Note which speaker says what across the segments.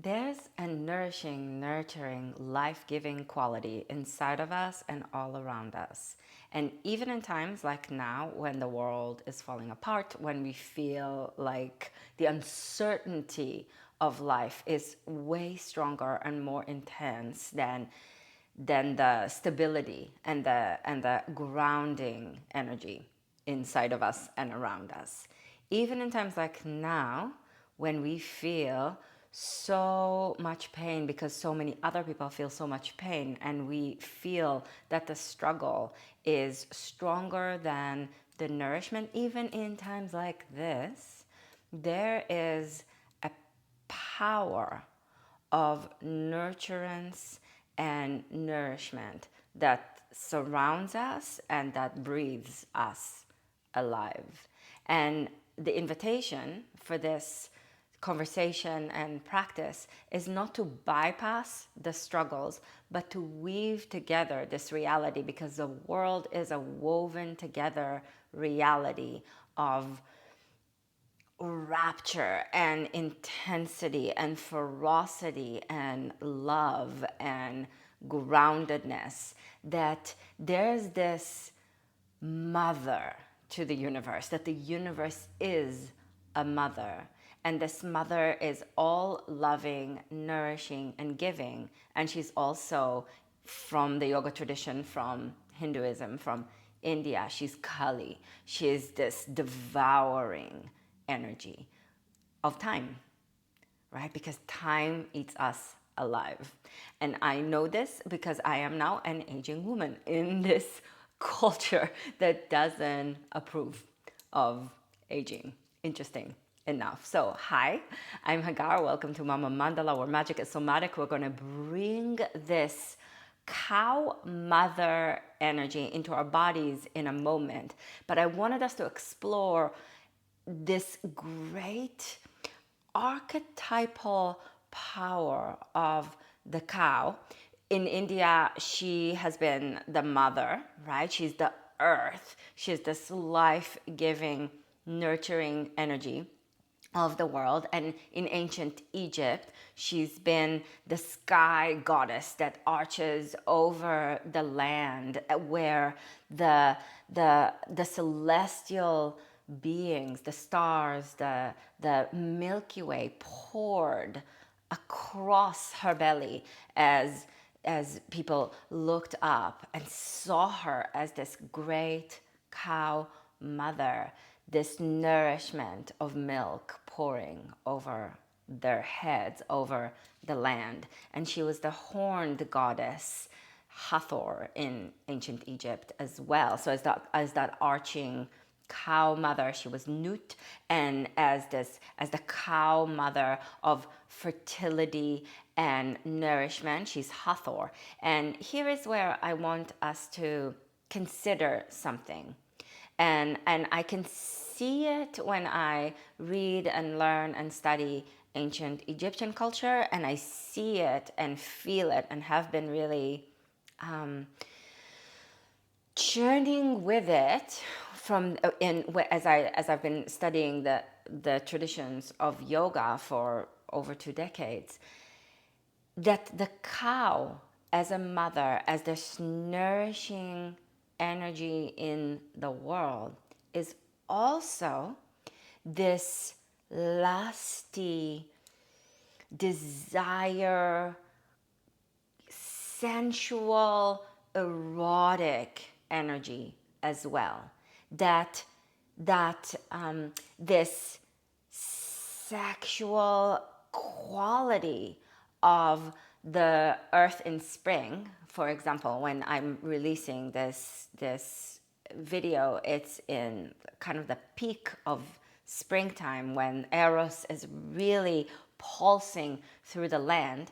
Speaker 1: There's a nourishing, nurturing, life-giving quality inside of us and all around us. And even in times like now, when the world is falling apart, when we feel like the uncertainty of life is way stronger and more intense than the stability and the grounding energy inside of us and around us. Even in times like now, when we feel so much pain because so many other people feel so much pain, and we feel that the struggle is stronger than the nourishment, even in times like this, there is a power of nurturance and nourishment that surrounds us and that breathes us alive. And the invitation for this conversation and practice is not to bypass the struggles, but to weave together this reality, because the world is a woven together reality of rapture and intensity and ferocity and love and groundedness, that there's this mother to the universe, that the universe is a mother. And this mother is all loving, nourishing, and giving. And she's also from the yoga tradition, from Hinduism, from India. She's Kali. She's this devouring energy of time, right? Because time eats us alive. And I know this because I am now an aging woman in this culture that doesn't approve of aging. Interesting enough. So, hi, I'm Hagar. Welcome to Mama Mandala, where magic is somatic. We're going to bring this cow mother energy into our bodies in a moment. But I wanted us to explore this great archetypal power of the cow. In India, she has been the mother, right? She's the earth. She's this life-giving, nurturing energy of the world. And in ancient Egypt, she's been the sky goddess that arches over the land, where the celestial beings, the stars, the Milky Way poured across her belly as people looked up and saw her as this great cow mother, this nourishment of milk pouring over their heads, over the land. And she was the horned goddess Hathor in ancient Egypt as well. So as that arching cow mother, she was Nut, and as the cow mother of fertility and nourishment, she's Hathor. And here is where I want us to consider something. And I can see it when I read and learn and study ancient Egyptian culture, and I see it and feel it and have been really journeying with it from as I've been studying the traditions of yoga for over 2 decades, that the cow as a mother, as this nourishing energy in the world, is also this lusty desire, sensual, erotic energy as well. That this sexual quality of the earth in spring, for example, when I'm releasing this video, it's in kind of the peak of springtime, when Eros is really pulsing through the land.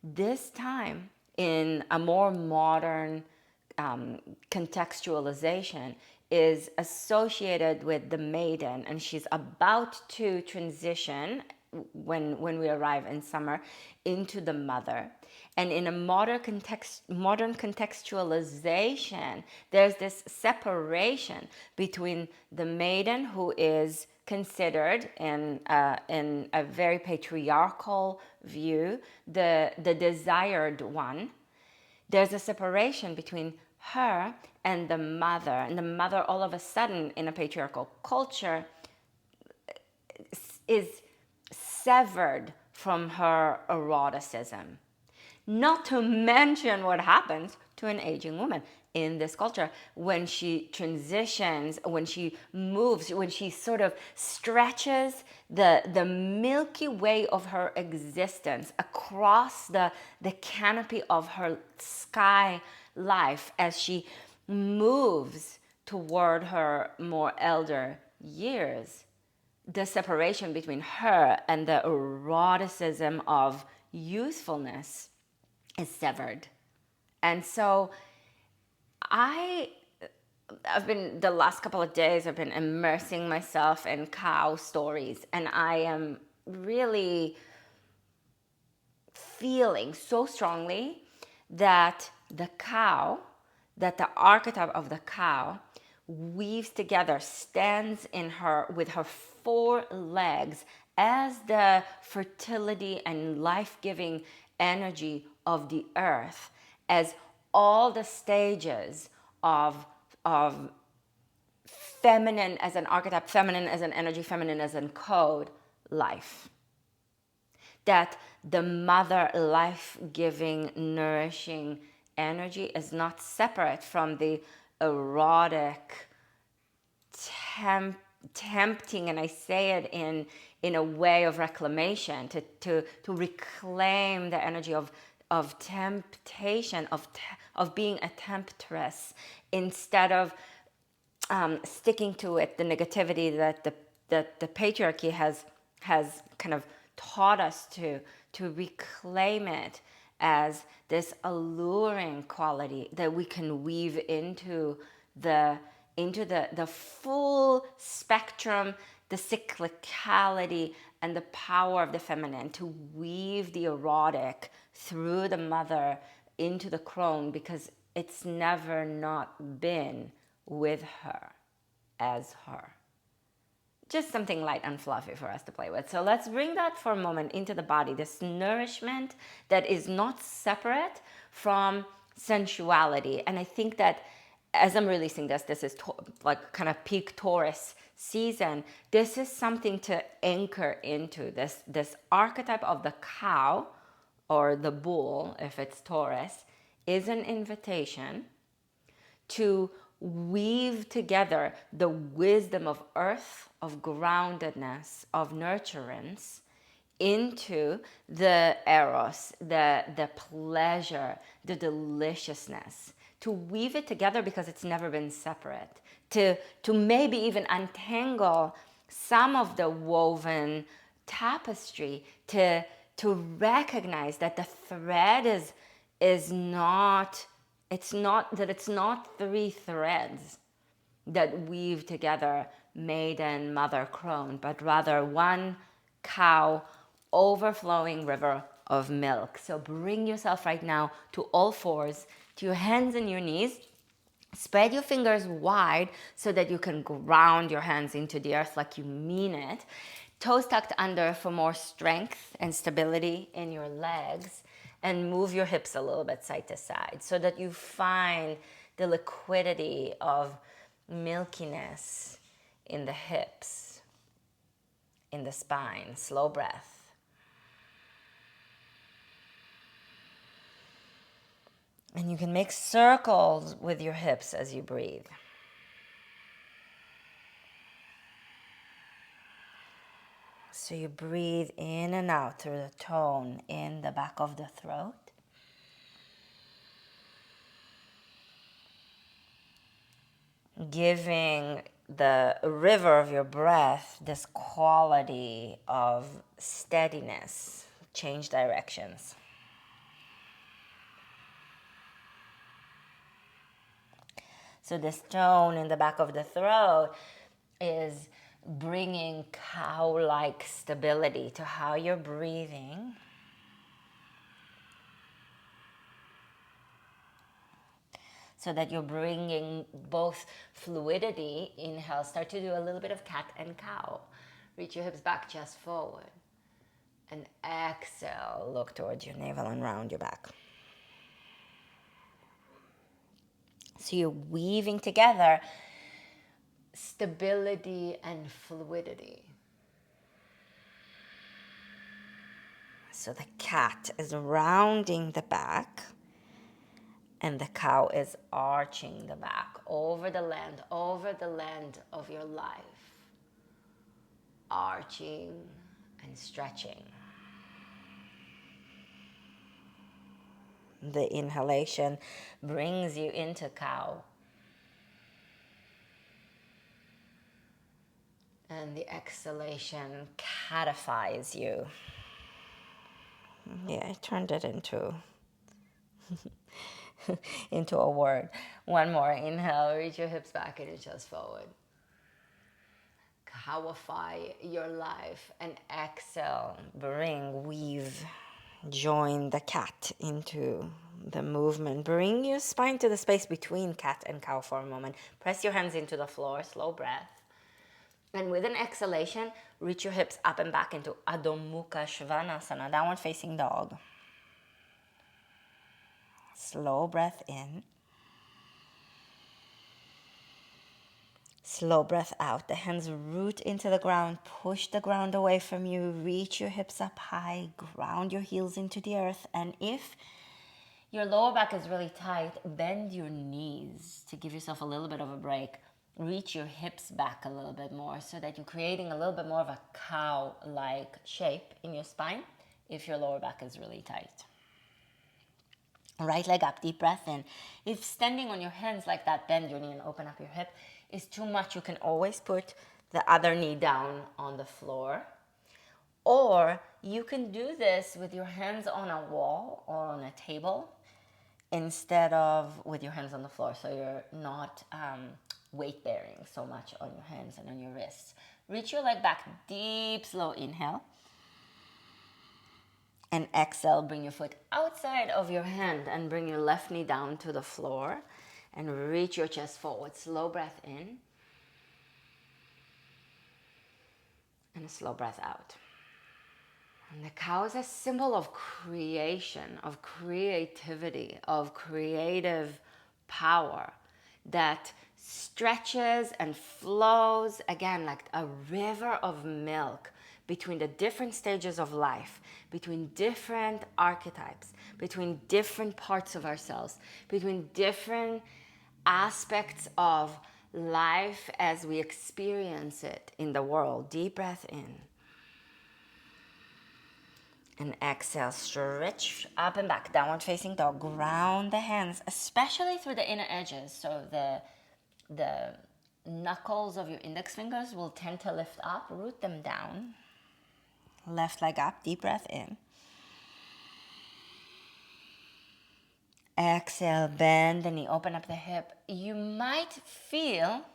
Speaker 1: This time, in a more modern contextualization, is associated with the maiden, and she's about to transition when we arrive in summer into the mother. And in a modern contextualization, there's this separation between the maiden, who is considered in a very patriarchal view, the desired one, there's a separation between her and the mother. And the mother, all of a sudden, in a patriarchal culture, is severed from her eroticism. Not to mention what happens to an aging woman in this culture when she transitions, when she moves, when she sort of stretches the Milky Way of her existence across the canopy of her sky life as she moves toward her more elder years. The separation between her and the eroticism of youthfulness is severed. And so I've been, the last couple of days, I've been immersing myself in cow stories, and I am really feeling so strongly that the archetype of the cow weaves together, stands in her with her 4 legs as the fertility and life-giving energy of the earth, as all the stages of feminine as an archetype, feminine as an energy, feminine as a code, life. That the mother life-giving, nourishing energy is not separate from the erotic, tempting, and I say it in a way of reclamation, to reclaim the energy of temptation, of being a temptress, instead of sticking to it, the negativity that the patriarchy has kind of taught us to reclaim it as this alluring quality that we can weave into the full spectrum, the cyclicality and the power of the feminine, to weave the erotic through the mother into the crone, because it's never not been with her as her. Just something light and fluffy for us to play with. So let's bring that for a moment into the body, this nourishment that is not separate from sensuality. And I think that as I'm releasing this is like kind of peak Taurus season. This is something to anchor into, this archetype of the cow or the bull, if it's Taurus, is an invitation to weave together the wisdom of earth, of groundedness, of nurturance, into the eros, the pleasure, the deliciousness, to weave it together because it's never been separate, to maybe even untangle some of the woven tapestry, to recognize that the thread is not, it's not 3 threads that weave together maiden, mother, crone, but rather one cow overflowing river of milk. So bring yourself right now to all fours, to your hands and your knees. Spread your fingers wide so that you can ground your hands into the earth like you mean it. Toes tucked under for more strength and stability in your legs. And move your hips a little bit side to side so that you find the liquidity of milkiness in the hips, in the spine. Slow breath. And you can make circles with your hips as you breathe. So you breathe in and out through the tone in the back of the throat. Giving the river of your breath this quality of steadiness. Change directions. So this tone in the back of the throat is bringing cow-like stability to how you're breathing. So that you're bringing both fluidity. Inhale, start to do a little bit of cat and cow. Reach your hips back, chest forward. And exhale, look towards your navel and round your back. So you're weaving together stability and fluidity. So the cat is rounding the back and the cow is arching the back over the land of your life. Arching and stretching. The inhalation brings you into cow. And the exhalation catifies you. Yeah, I turned it into into a word. One more. Inhale, reach your hips back and your chest forward. Cowify your life. And exhale, weave, join the cat into the movement. Bring your spine to the space between cat and cow for a moment. Press your hands into the floor, slow breath. And with an exhalation, reach your hips up and back into Adho Mukha Svanasana, downward facing dog. Slow breath in. Slow breath out. The hands root into the ground. Push the ground away from you. Reach your hips up high. Ground your heels into the earth. And if your lower back is really tight, bend your knees to give yourself a little bit of a break. Reach your hips back a little bit more so that you're creating a little bit more of a cow-like shape in your spine if your lower back is really tight. Right leg up, deep breath in. If standing on your hands like that, bend your knee and open up your hip, is too much, you can always put the other knee down on the floor. Or you can do this with your hands on a wall or on a table instead of with your hands on the floor, so you're not weight bearing so much on your hands and on your wrists. Reach your leg back, deep, slow inhale. And exhale, bring your foot outside of your hand and bring your left knee down to the floor and reach your chest forward. Slow breath in and a slow breath out. And the cow is a symbol of creation, of creativity, of creative power that stretches and flows, again, like a river of milk between the different stages of life, between different archetypes, between different parts of ourselves, between different aspects of life as we experience it in the world. Deep breath in. And exhale, stretch up and back, downward facing dog. Ground the hands, especially through the inner edges. So the knuckles of your index fingers will tend to lift up, root them down. Left leg up, deep breath in. Exhale, bend the knee, open up the hip. You might feel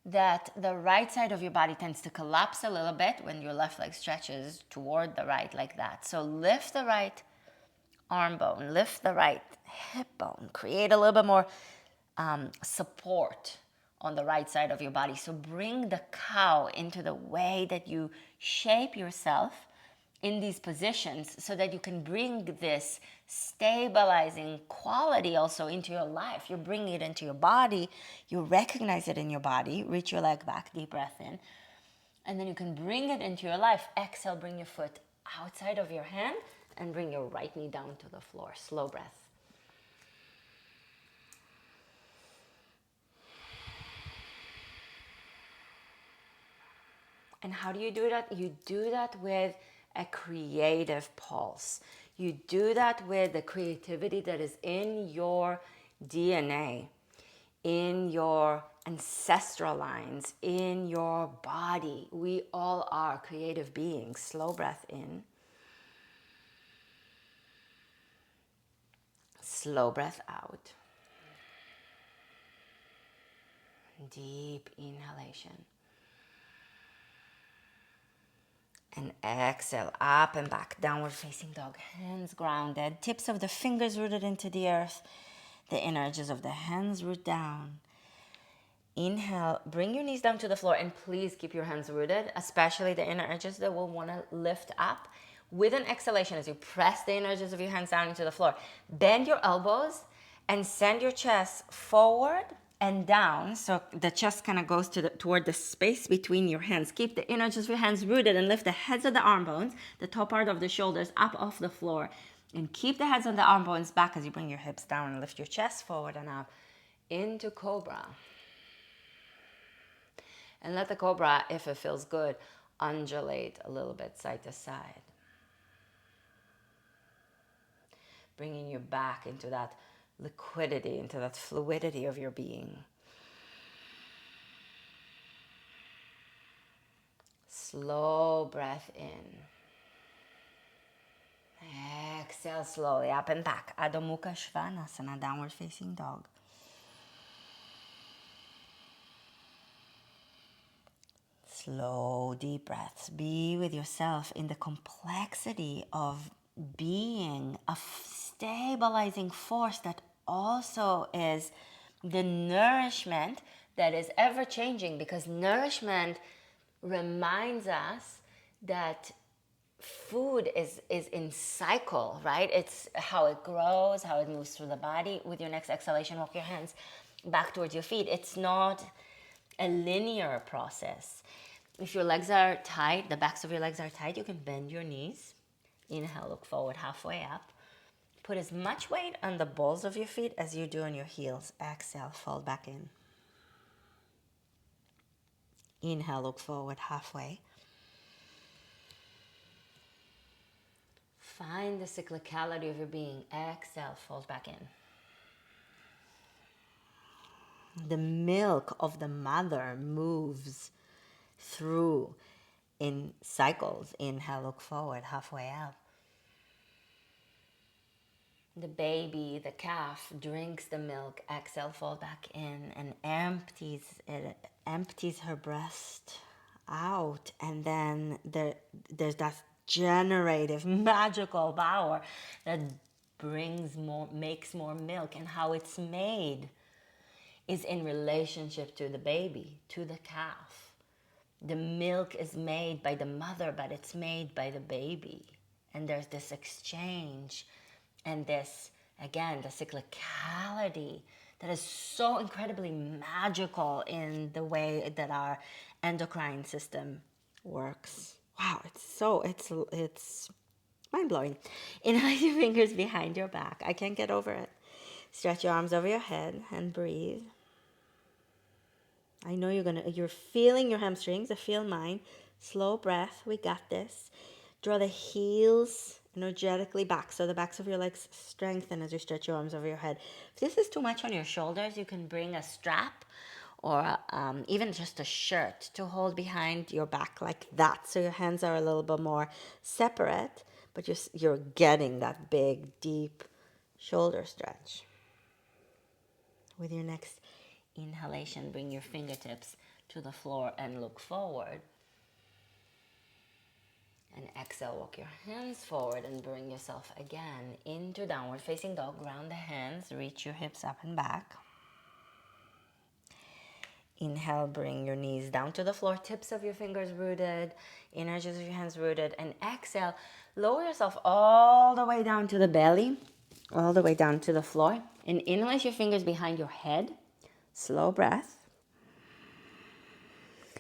Speaker 1: that the right side of your body tends to collapse a little bit when your left leg stretches toward the right like that. So lift the right arm bone, lift the right hip bone, create a little bit more support on the right side of your body. So bring the cow into the way that you shape yourself in these positions so that you can bring this stabilizing quality also into your life. You bring it into your body, you recognize it in your body, reach your leg back, deep breath in, and then you can bring it into your life. Exhale, bring your foot outside of your hand and bring your right knee down to the floor. Slow breath. And how do you do that? You do that with a creative pulse. You do that with the creativity that is in your DNA, in your ancestral lines, in your body. We all are creative beings. Slow breath in. Slow breath out. Deep inhalation. And exhale, up and back, downward facing dog, hands grounded, tips of the fingers rooted into the earth, the inner edges of the hands root down. Inhale, bring your knees down to the floor and please keep your hands rooted, especially the inner edges that will want to lift up. With an exhalation, as you press the inner edges of your hands down into the floor, bend your elbows and send your chest forward and down. So the chest kind of goes toward the space between your hands. Keep the inner edges of your hands rooted and lift the heads of the arm bones, the top part of the shoulders up off the floor. And keep the heads of the arm bones back as you bring your hips down and lift your chest forward and up into cobra. And let the cobra, if it feels good, undulate a little bit side to side. Bringing you back into that liquidity, into that fluidity of your being. Slow breath in. Exhale slowly up and back. Adho Mukha Svanasana, downward facing dog. Slow, deep breaths. Be with yourself in the complexity of being a stabilizing force that also is the nourishment that is ever changing, because nourishment reminds us that food is in cycle, right? It's how it grows, how it moves through the body. With your next exhalation, walk your hands back towards your feet. It's not a linear process. If your legs are tight, the backs of your legs are tight, you can bend your knees. Inhale, look forward halfway up. Put as much weight on the balls of your feet as you do on your heels. Exhale, fold back in. Inhale, look forward halfway. Find the cyclicality of your being. Exhale, fold back in. The milk of the mother moves through in cycles. Inhale, look forward, halfway up. The baby, the calf, drinks the milk. Exhale, fold back in and empties her breast out. And then there's that generative, magical power that makes more milk. And how it's made is in relationship to the baby, to the calf. The milk is made by the mother, but it's made by the baby. And there's this exchange and this, again, the cyclicality that is so incredibly magical in the way that our endocrine system works. Wow, it's mind-blowing. Inhale your fingers behind your back. I can't get over it. Stretch your arms over your head and breathe. I know you're feeling your hamstrings. I feel mine. Slow breath. We got this. Draw the heels energetically back, so the backs of your legs strengthen as you stretch your arms over your head. If this is too much on your shoulders, you can bring a strap or even just a shirt to hold behind your back like that, so your hands are a little bit more separate, but you're getting that big, deep shoulder stretch. With your next inhalation, bring your fingertips to the floor and look forward. And exhale, walk your hands forward and bring yourself again into downward facing dog. Ground the hands, reach your hips up and back. Inhale, bring your knees down to the floor, tips of your fingers rooted, inner edges of your hands rooted. And exhale, lower yourself all the way down to the belly, all the way down to the floor. And interlace your fingers behind your head. Slow breath.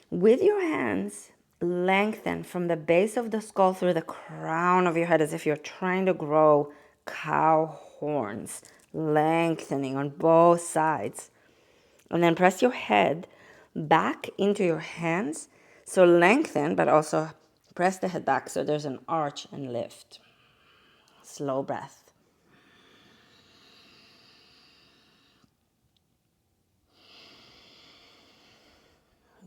Speaker 1: With your hands, lengthen from the base of the skull through the crown of your head as if you're trying to grow cow horns, lengthening on both sides. And then press your head back into your hands. So lengthen, but also press the head back so there's an arch and lift. Slow breath.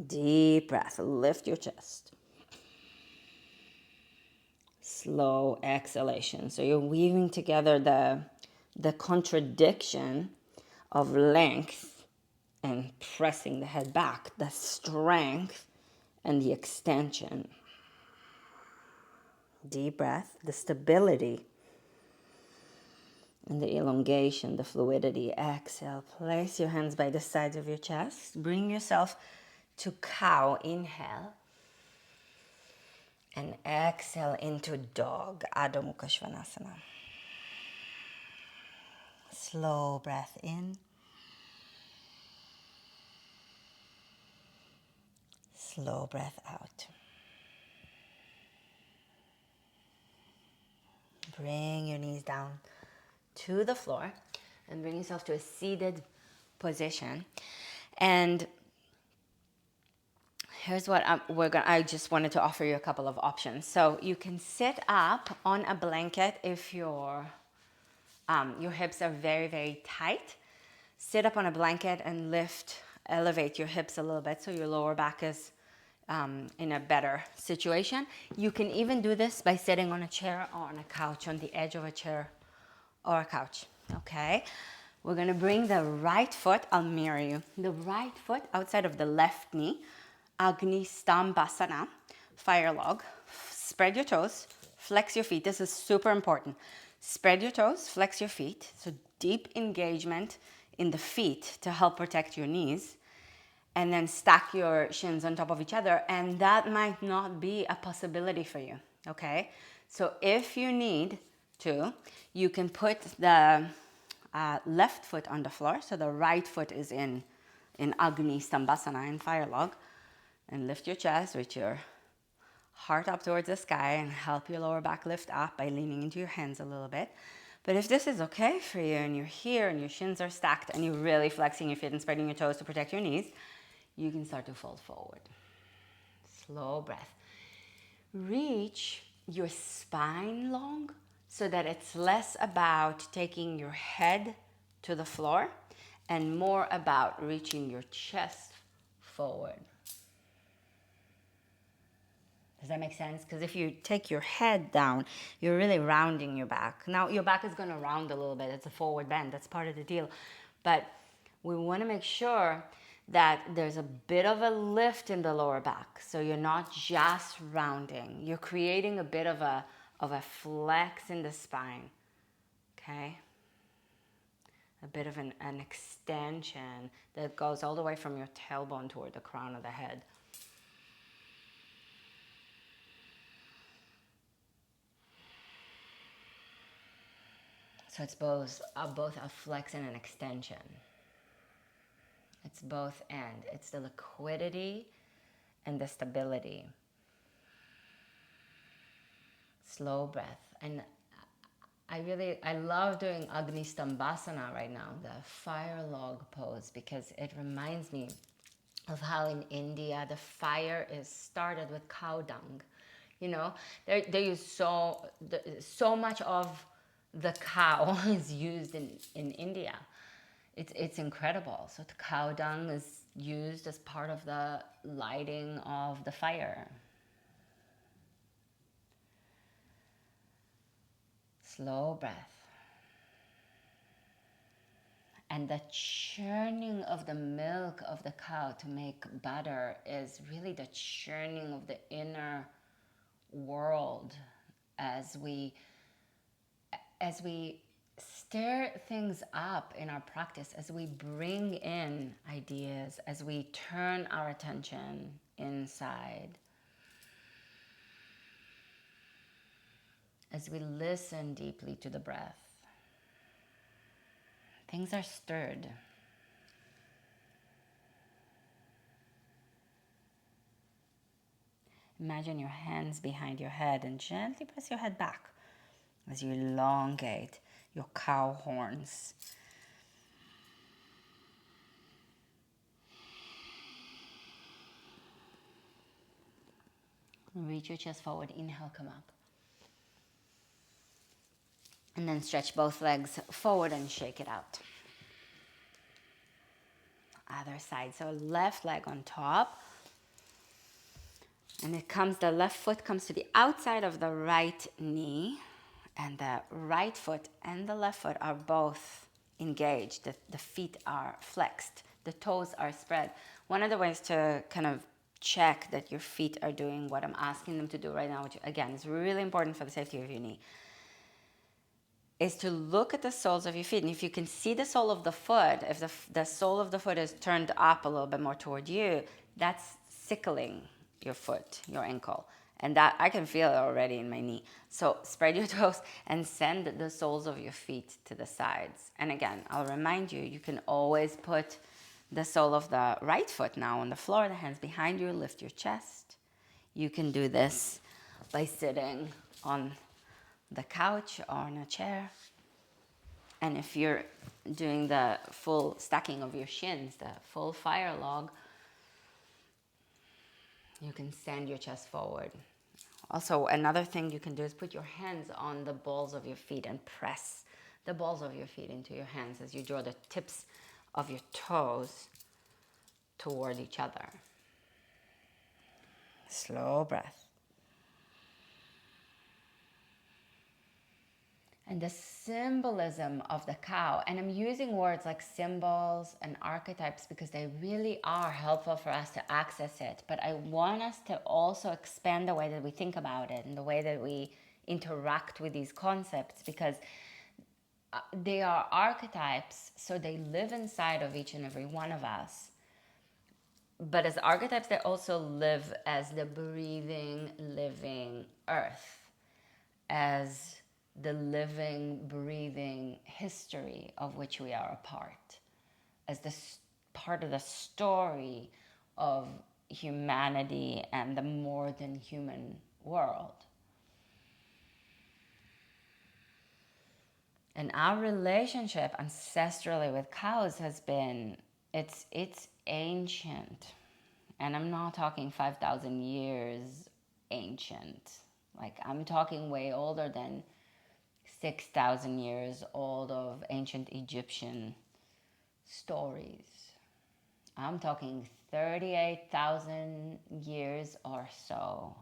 Speaker 1: Deep breath. Lift your chest. Slow exhalation. So you're weaving together the contradiction of length and pressing the head back, the strength and the extension. Deep breath, the stability and the elongation, the fluidity. Exhale. Place your hands by the sides of your chest. Bring yourself to cow. Inhale. And exhale into dog, Adho Mukha Svanasana. Slow breath in. Slow breath out. Bring your knees down to the floor and bring yourself to a seated position. And here's what I just wanted to offer you a couple of options. So you can sit up on a blanket if your hips are very, very tight. Sit up on a blanket and elevate your hips a little bit so your lower back is in a better situation. You can even do this by sitting on a chair or on a couch, on the edge of a chair or a couch, okay? We're gonna bring the right foot, I'll mirror you, the right foot outside of the left knee, Agni Stambhasana, fire log. Spread your toes, flex your feet. This is super important. Spread your toes, flex your feet. So deep engagement in the feet to help protect your knees. And then stack your shins on top of each other. And that might not be a possibility for you, okay? So if you need to, you can put the left foot on the floor. So the right foot is in Agni Stambhasana, in fire log. And lift your chest, reach your heart up towards the sky and help your lower back lift up by leaning into your hands a little bit. But if this is okay for you and you're here and your shins are stacked and you're really flexing your feet and spreading your toes to protect your knees, you can start to fold forward. Slow breath. Reach your spine long so that it's less about taking your head to the floor and more about reaching your chest forward. Does that make sense? Because if you take your head down, you're really rounding your back. Now, your back is going to round a little bit. It's a forward bend. That's part of the deal. But we want to make sure that there's a bit of a lift in the lower back. So you're not just rounding. You're creating a bit of a flex in the spine. Okay? A bit of an extension that goes all the way from your tailbone toward the crown of the head. So it's both a flex and an extension. It's both and. It's the liquidity and the stability. Slow breath. And I love doing Agni Stambhasana right now, the fire log pose, because it reminds me of how in India the fire is started with cow dung. You know, they use so much of the cow is used in India. It's incredible. So the cow dung is used as part of the lighting of the fire. Slow breath. And the churning of the milk of the cow to make butter is really the churning of the inner world as we stir things up in our practice, as we bring in ideas, as we turn our attention inside, as we listen deeply to the breath, things are stirred. Imagine your hands behind your head and gently press your head back as you elongate your cow horns. Reach your chest forward. Inhale, come up. And then stretch both legs forward and shake it out. Other side. So left leg on top. And the left foot comes to the outside of the right knee. And the right foot and the left foot are both engaged. The feet are flexed. The toes are spread. One of the ways to kind of check that your feet are doing what I'm asking them to do right now, which again is really important for the safety of your knee, is to look at the soles of your feet. And if you can see the sole of the foot, if the sole of the foot is turned up a little bit more toward you, that's sickling your foot, your ankle. And that I can feel it already in my knee. So spread your toes and send the soles of your feet to the sides. And again, I'll remind you, you can always put the sole of the right foot now on the floor, the hands behind you, lift your chest. You can do this by sitting on the couch or on a chair. And if you're doing the full stacking of your shins, the full fire log, you can send your chest forward. Also, another thing you can do is put your hands on the balls of your feet and press the balls of your feet into your hands as you draw the tips of your toes toward each other. Slow breath. And the symbolism of the cow, and I'm using words like symbols and archetypes because they really are helpful for us to access it. But I want us to also expand the way that we think about it and the way that we interact with these concepts, because they are archetypes, so they live inside of each and every one of us. But as archetypes, they also live as the breathing, living earth, as the living, breathing history of which we are a part, as this part of the story of humanity and the more than human world. And our relationship ancestrally with cows has been, it's ancient. And I'm not talking 5,000 years ancient. Like, I'm talking way older than 6,000 years old of ancient Egyptian stories. I'm talking 38,000 years or so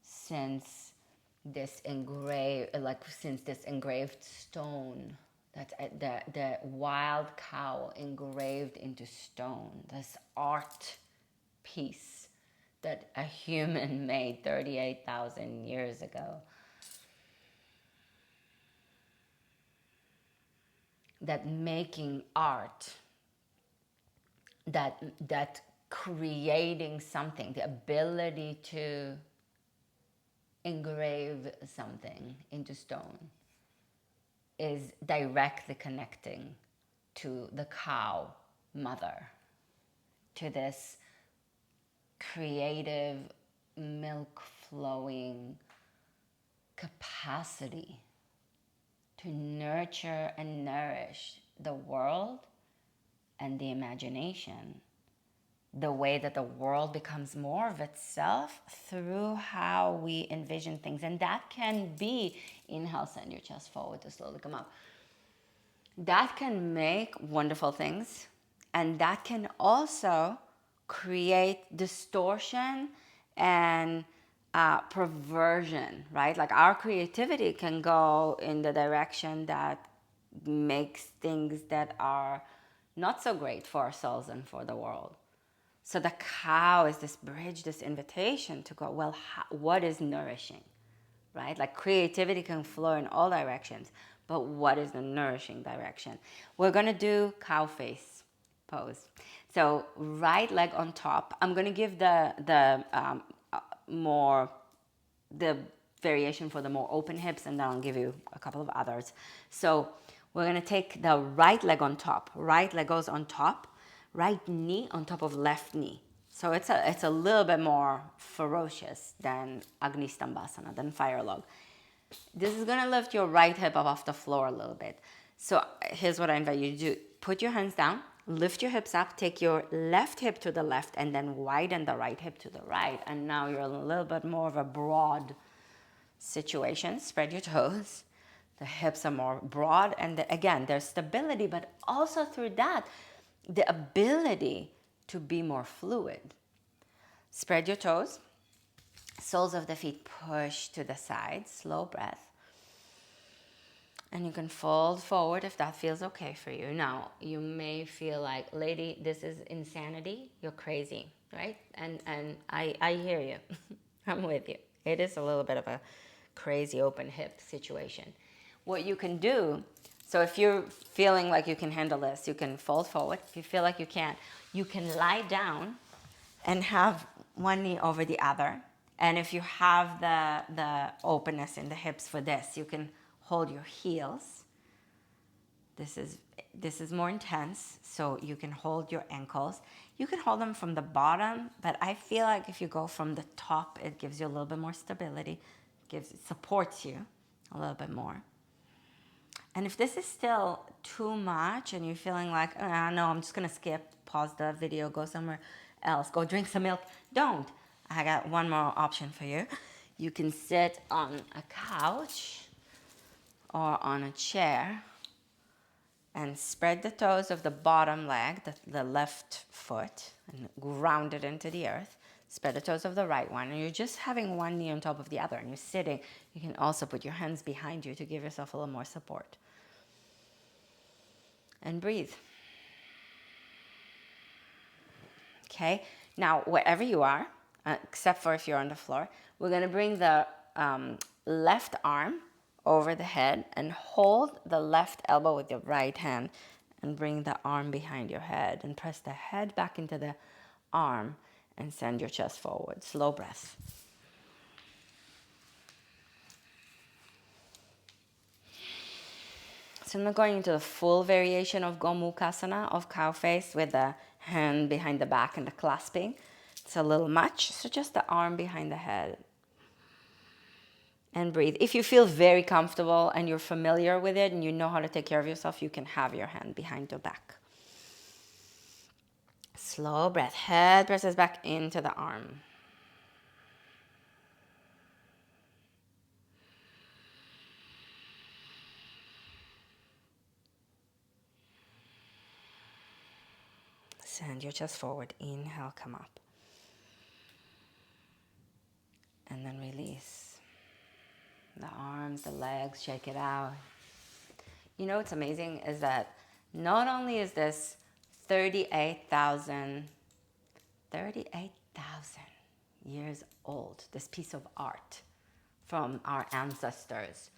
Speaker 1: since this engraved stone, that's the wild cow engraved into stone, this art piece that a human made 38,000 years ago. That making art, that creating something, the ability to engrave something into stone, is directly connecting to the cow mother, to this creative, milk flowing capacity to nurture and nourish the world and the imagination, the way that the world becomes more of itself through how we envision things. And that can be, inhale, send your chest forward to slowly come up. That can make wonderful things, and that can also create distortion and perversion, right? Like, our creativity can go in the direction that makes things that are not so great for ourselves and for the world. So the cow is this bridge, this invitation to go, well, what is nourishing, right? Like, creativity can flow in all directions, but what is the nourishing direction? We're going to do cow face pose. So right leg on top. I'm going to give the variation for the more open hips, and then I'll give you a couple of others. So we're going to take the right leg on top. Right leg goes on top. Right knee on top of left knee. So it's a little bit more ferocious than Agni Stambhasana, than fire log. This is going to lift your right hip up off the floor a little bit. So here's what I invite you to do. Put your hands down, lift your hips up, take your left hip to the left, and then widen the right hip to the right. And now you're a little bit more of a broad situation. Spread your toes. The hips are more broad. And again, there's stability, but also through that, the ability to be more fluid. Spread your toes. Soles of the feet push to the side. Slow breath. And you can fold forward if that feels okay for you. Now, you may feel like, lady, this is insanity. You're crazy, right? And I hear you. I'm with you. It is a little bit of a crazy open hip situation. What you can do, so if you're feeling like you can handle this, you can fold forward. If you feel like you can't, you can lie down and have one knee over the other. And if you have the openness in the hips for this, you can hold your heels. This is more intense, so you can hold your ankles. You can hold them from the bottom, but I feel like if you go from the top, it gives you a little bit more stability, supports you a little bit more. And if this is still too much and you're feeling like, no, I'm just gonna skip, pause the video, go somewhere else, go drink some milk, don't. I got one more option for you. You can sit on a couch or on a chair and spread the toes of the bottom leg, the left foot, and ground it into the earth. Spread the toes of the right one, and you're just having one knee on top of the other, and you're sitting. You can also put your hands behind you to give yourself a little more support. And breathe. Okay, now wherever you are, except for if you're on the floor, we're gonna bring the left arm over the head and hold the left elbow with your right hand and bring the arm behind your head and press the head back into the arm and send your chest forward. Slow breath. So I'm not going into the full variation of Gomukhasana, of cow face, with the hand behind the back and the clasping. It's a little much, so just the arm behind the head. And breathe. If you feel very comfortable and you're familiar with it and you know how to take care of yourself, you can have your hand behind your back. Slow breath. Head presses back into the arm. Send your chest forward. Inhale, come up. And then release. The arms, the legs, shake it out. You know what's amazing is that not only is this 38,000 years old, this piece of art from our ancestors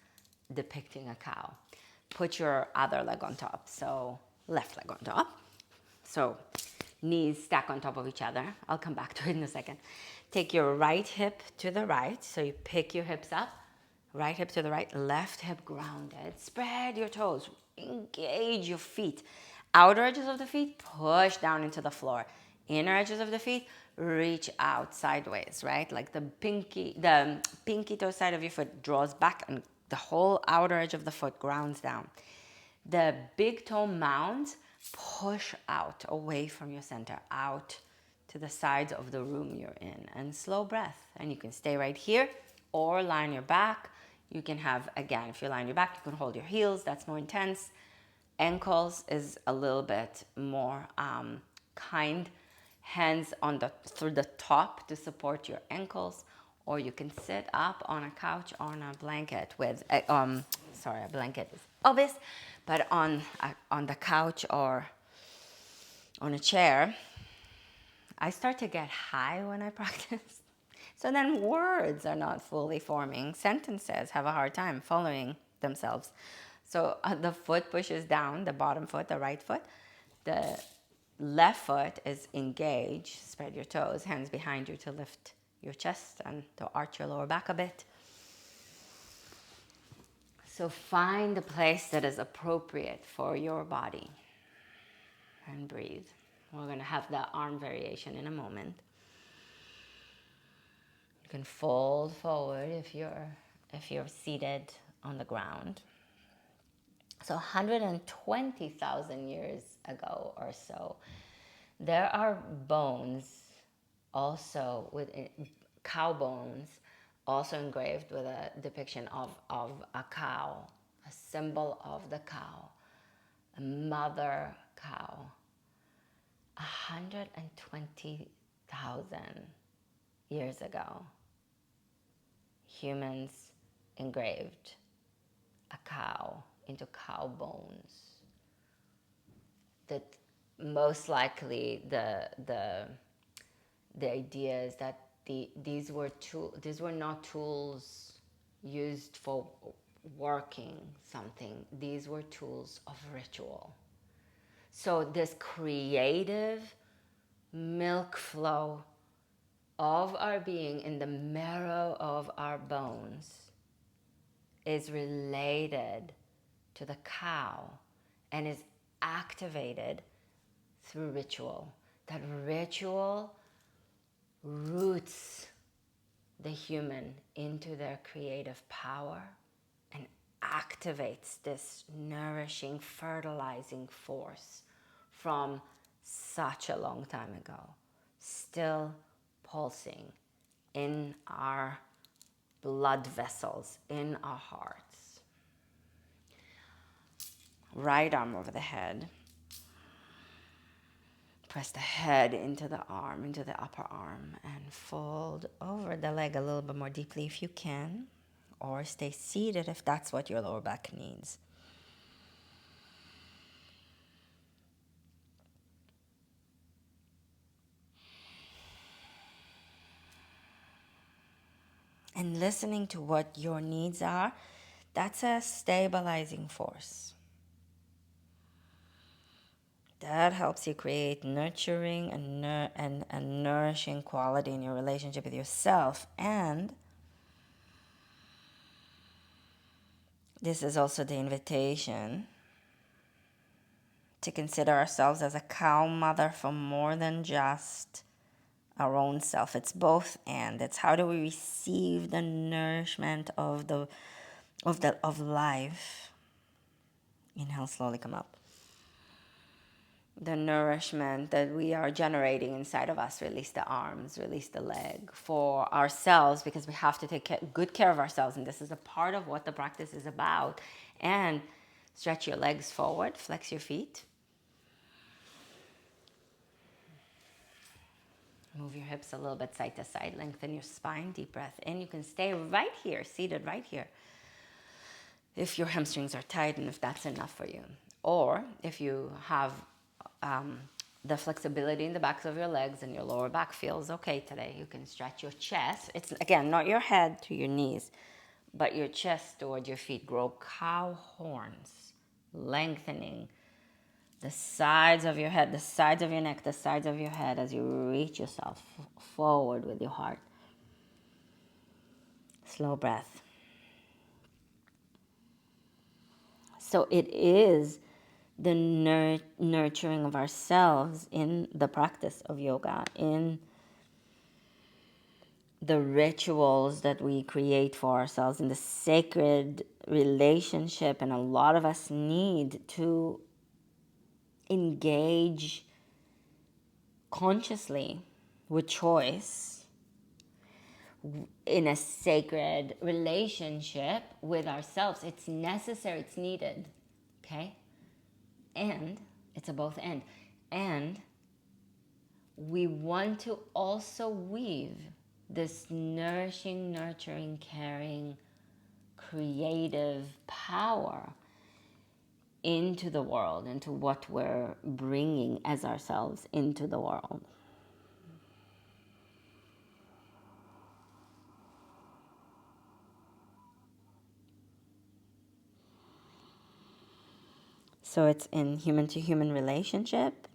Speaker 1: depicting a cow. Put your other leg on top, so left leg on top. So knees stack on top of each other. I'll come back to it in a second. Take your right hip to the right, so you pick your hips up. Right hip to the right, left hip grounded. Spread your toes, engage your feet. Outer edges of the feet, push down into the floor. Inner edges of the feet, reach out sideways, right? Like the pinky toe side of your foot draws back and the whole outer edge of the foot grounds down. The big toe mounds, push out away from your center, out to the sides of the room you're in. And slow breath. And you can stay right here or lie on your back. You can have, again, if you're lying on your back, you can hold your heels. That's more intense. Ankles is a little bit more kind. Hands through the top to support your ankles. Or you can sit up on a couch or on a blanket with, a blanket is obvious, but on the couch or on a chair. I start to get high when I practice. So then words are not fully forming. Sentences have a hard time following themselves. So the foot pushes down, the bottom foot, the right foot. The left foot is engaged. Spread your toes, hands behind you to lift your chest and to arch your lower back a bit. So find the place that is appropriate for your body and breathe. We're going to have the arm variation in a moment. You can fold forward if you're seated on the ground. So 120,000 years ago or so, there are bones also with cow bones, also engraved with a depiction of a cow, a symbol of the cow, a mother cow. 120,000 years ago, humans engraved a cow into cow bones. That most likely the idea is that these were not tools used for working something. These were tools of ritual. So this creative milk flow of our being, in the marrow of our bones, is related to the cow and is activated through ritual. That ritual roots the human into their creative power and activates this nourishing, fertilizing force from such a long time ago, still pulsing in our blood vessels, in our hearts. Right arm over the head. Press the head into the arm, into the upper arm, and fold over the leg a little bit more deeply if you can, or stay seated if that's what your lower back needs. And listening to what your needs are, that's a stabilizing force. That helps you create nurturing and nourishing quality in your relationship with yourself. And this is also the invitation to consider ourselves as a cow mother for more than just our own self. It's both and. It's how do we receive the nourishment of life. Inhale, slowly come up. The nourishment that we are generating inside of us, release the arms, release the leg for ourselves, because we have to take good care of ourselves, and this is a part of what the practice is about. And stretch your legs forward, flex your feet, move your hips a little bit side to side, lengthen your spine, deep breath in. You can stay right here, seated right here, if your hamstrings are tight and if that's enough for you. Or if you have the flexibility in the backs of your legs and your lower back feels okay today, you can stretch your chest. It's, again, not your head to your knees, but your chest towards your feet. Grow cow horns, lengthening the sides of your head, the sides of your neck, the sides of your head as you reach yourself forward with your heart. Slow breath. So it is the nurturing of ourselves in the practice of yoga, in the rituals that we create for ourselves, in the sacred relationship. And a lot of us need to engage consciously with choice in a sacred relationship with ourselves. It's necessary, it's needed, okay? And it's a both and. And we want to also weave this nourishing, nurturing, caring, creative power into the world, into what we're bringing as ourselves into the world. So it's in human-to-human relationship.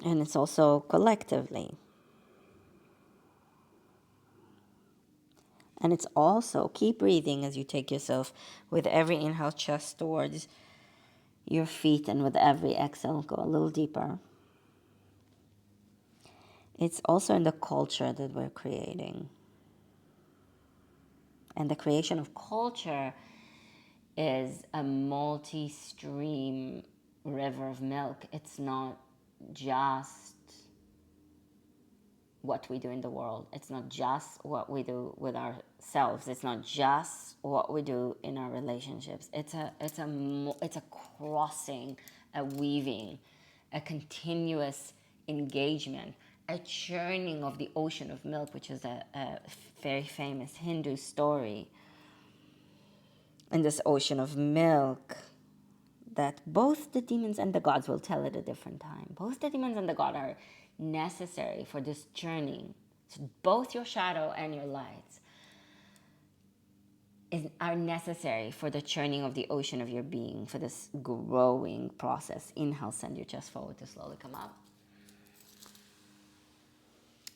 Speaker 1: And it's also collectively. And it's also, keep breathing as you take yourself with every inhale, chest towards your feet, and with every exhale, go a little deeper. It's also in the culture that we're creating. And the creation of culture is a multi-stream river of milk. It's not just what we do in the world. It's not just what we do with ourselves. It's not just what we do in our relationships. It's a crossing, a weaving, a continuous engagement, a churning of the ocean of milk, which is a very famous Hindu story. In this ocean of milk, that both the demons and the gods will tell at a different time. Both the demons and the god are necessary for this journey. So both your shadow and your lights are necessary for the churning of the ocean of your being, for this growing process. Inhale, send your chest forward to slowly come up.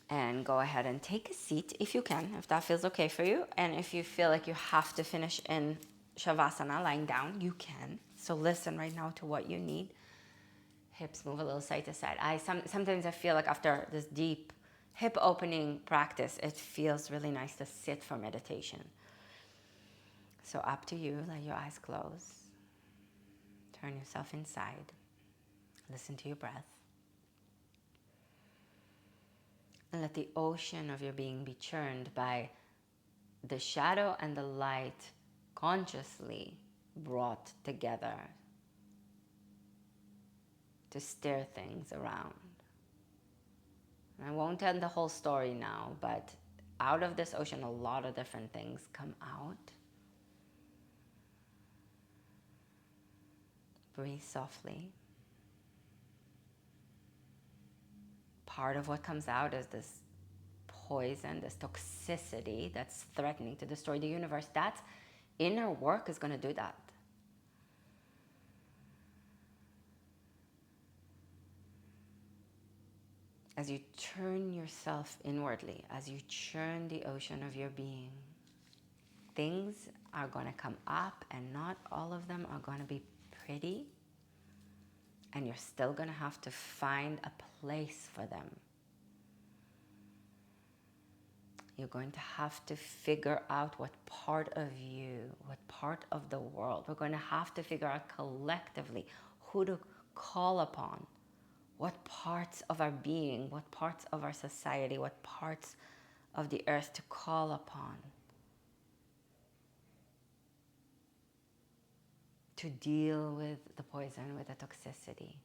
Speaker 1: And go ahead and take a seat if you can, if that feels okay for you. And if you feel like you have to finish in Shavasana, lying down, you can. So listen right now to what you need. Hips move a little side to side. Sometimes I feel like after this deep hip opening practice, it feels really nice to sit for meditation. So up to you, let your eyes close. Turn yourself inside. Listen to your breath. And let the ocean of your being be churned by the shadow and the light consciously brought together to stir things around. And I won't tell the whole story now, but out of this ocean, a lot of different things come out. Breathe softly. Part of what comes out is this poison, this toxicity that's threatening to destroy the universe. That inner work is going to do that. As you turn yourself inwardly, as you churn the ocean of your being, things are going to come up, and not all of them are going to be pretty. And you're still going to have to find a place for them. You're going to have to figure out what part of you, what part of the world. We're going to have to figure out collectively who to call upon, what parts of our being, what parts of our society, what parts of the earth to call upon to deal with the poison, with the toxicity.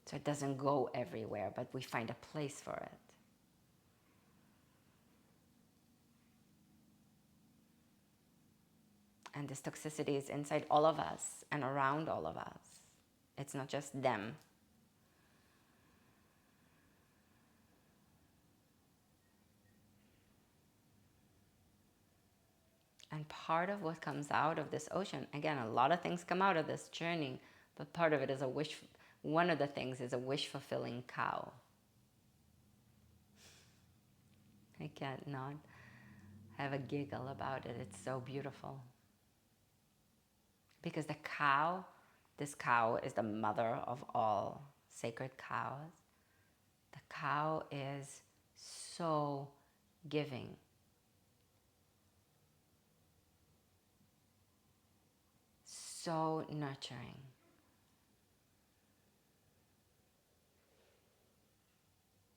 Speaker 1: So it doesn't go everywhere, but we find a place for it. And this toxicity is inside all of us and around all of us. It's not just them. And part of what comes out of this ocean, again, a lot of things come out of this journey, but part of it is a wish. One of the things is a wish-fulfilling cow. I can't not have a giggle about it. It's so beautiful. Because the cow, this cow is the mother of all sacred cows. The cow is so giving. So nurturing.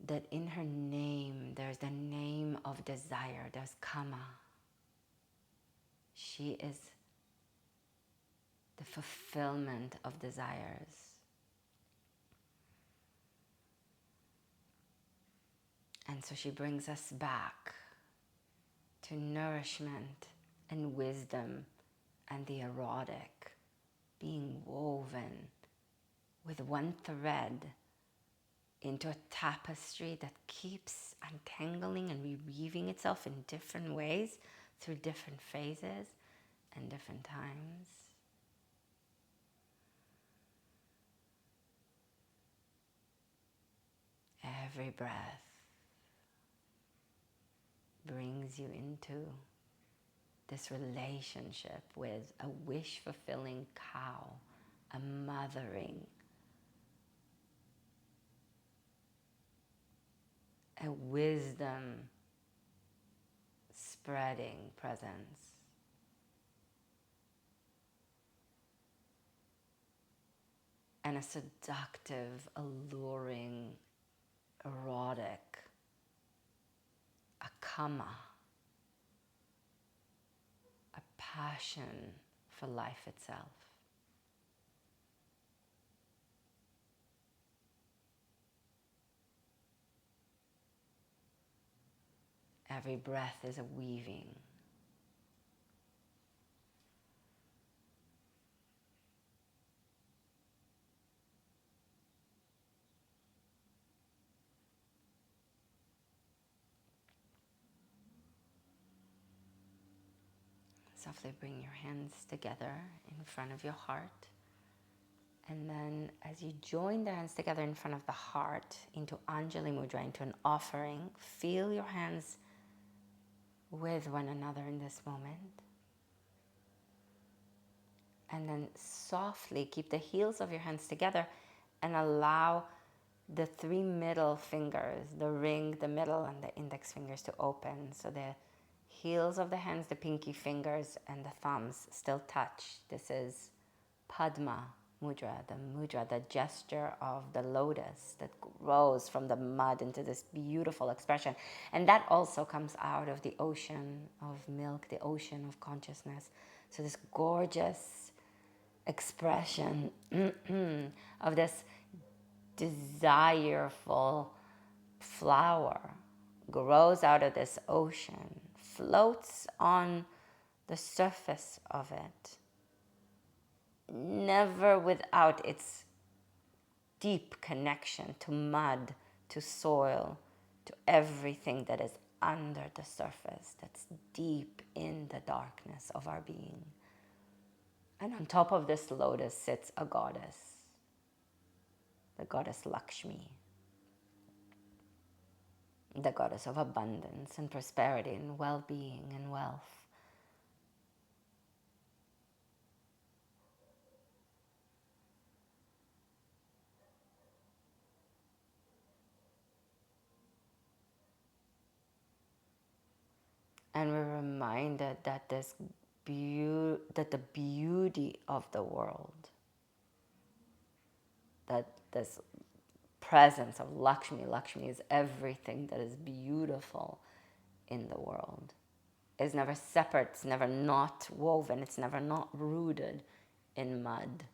Speaker 1: That in her name, there's the name of desire. There's Kama. She is the fulfillment of desires. And so she brings us back to nourishment and wisdom and the erotic being woven with one thread into a tapestry that keeps untangling and reweaving itself in different ways through different phases and different times. Every breath brings you into this relationship with a wish-fulfilling cow, a mothering, a wisdom-spreading presence. And a seductive, alluring, erotic, a kama, a passion for life itself. Every breath is a weaving. Softly bring your hands together in front of your heart. And then as you join the hands together in front of the heart into Anjali Mudra, into an offering, feel your hands with one another in this moment. And then softly keep the heels of your hands together and allow the 3 middle fingers, the ring, the middle, and the index fingers to open. So the heels of the hands, the pinky fingers, and the thumbs still touch. This is Padma Mudra, the gesture of the lotus that grows from the mud into this beautiful expression. And that also comes out of the ocean of milk, the ocean of consciousness. So this gorgeous expression of this desireful flower grows out of this ocean, floats on the surface of it, never without its deep connection to mud, to soil, to everything that is under the surface, that's deep in the darkness of our being. And on top of this lotus sits a goddess, the goddess Lakshmi, the goddess of abundance and prosperity and well-being and wealth. And we're reminded that that the beauty of the world, that this presence of Lakshmi is everything that is beautiful in the world, is never separate, it's never not woven, it's never not rooted in mud.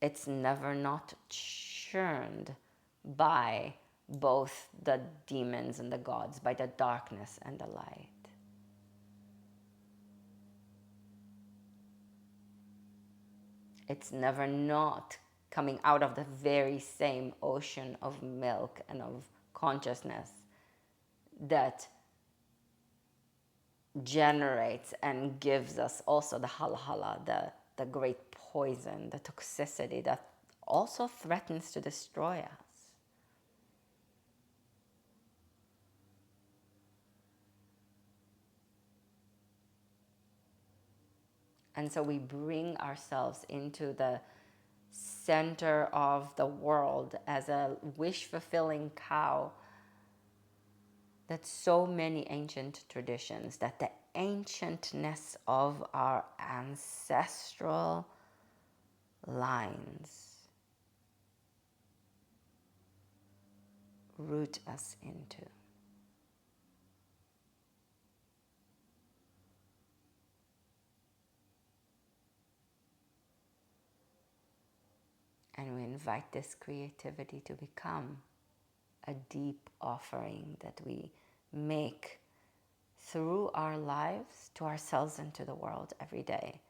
Speaker 1: It's never not churned by both the demons and the gods, by the darkness and the light. It's never not coming out of the very same ocean of milk and of consciousness that generates and gives us also the halahala, the great poison, the toxicity that also threatens to destroy us. And so we bring ourselves into the center of the world as a wish-fulfilling cow that so many ancient traditions, that the ancientness of our ancestral lines root us into. And we invite this creativity to become a deep offering that we make through our lives to ourselves and to the world every day.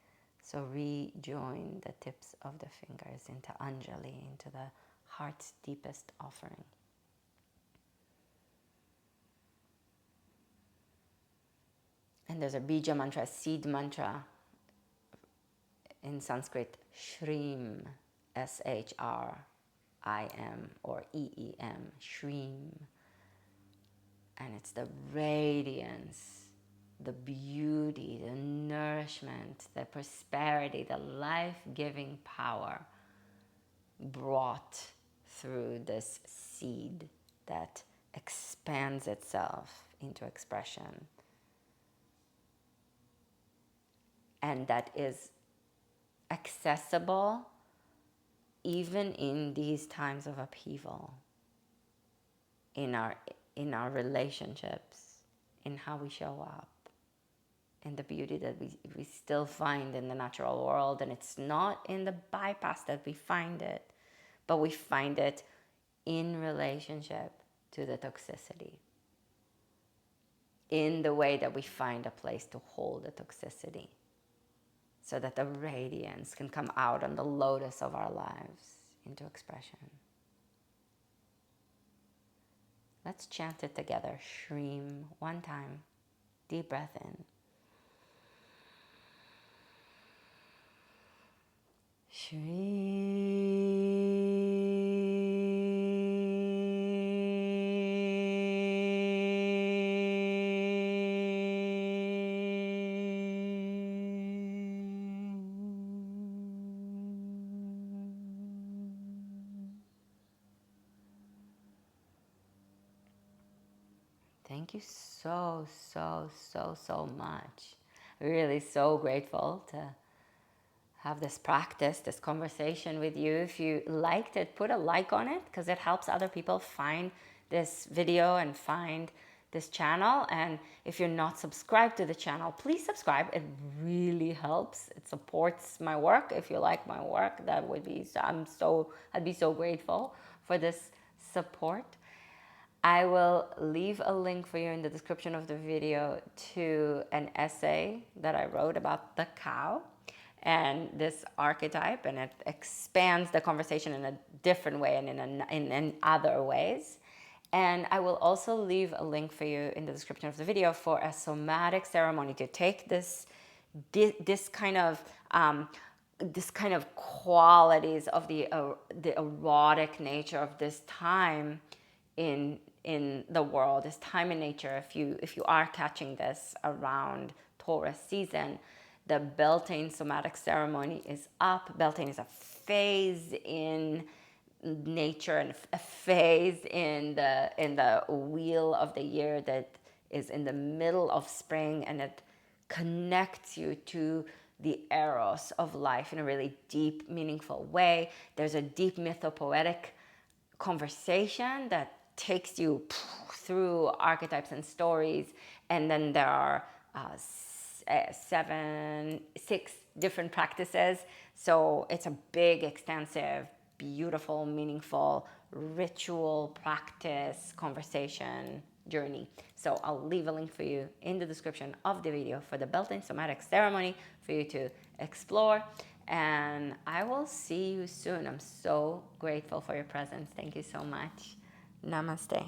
Speaker 1: So rejoin the tips of the fingers into Anjali, into the heart's deepest offering. And there's a bija mantra, seed mantra in Sanskrit, Shrim, S-H-R-I-M or E-E-M, Shrim. And it's the radiance, the beauty, the nourishment, the prosperity, the life-giving power brought through this seed that expands itself into expression. And that is accessible even in these times of upheaval, in our relationships, in how we show up, in the beauty that we still find in the natural world. And it's not in the bypass that we find it, but we find it in relationship to the toxicity, in the way that we find a place to hold the toxicity, so that the radiance can come out on the lotus of our lives into expression. Let's chant it together. Shrim, one time. Deep breath in. Thank you so, so, so, so much. Really so grateful to have this practice, this conversation with you. If you liked it, put a like on it because it helps other people find this video and find this channel. And if you're not subscribed to the channel, please subscribe. It really helps. It supports my work. If you like my work, that would be, I'd be so grateful for this support. I will leave a link for you in the description of the video to an essay that I wrote about the cow and this archetype, and it expands the conversation in a different way and in other ways. And I will also leave a link for you in the description of the video for a somatic ceremony to take this kind of qualities of the erotic nature of this time in the world, this time in nature. If you are catching this around Taurus season, the Beltane somatic ceremony is up. Beltane is a phase in nature and a phase in the wheel of the year that is in the middle of spring, and it connects you to the eros of life in a really deep, meaningful way. There's a deep mythopoetic conversation that takes you through archetypes and stories, and then there are 6 different practices. So it's a big, extensive, beautiful, meaningful ritual practice conversation journey. So I'll leave a link for you in the description of the video for the Beltane somatic ceremony for you to explore. And I will see you soon. I'm so grateful for your presence. Thank you so much. Namaste.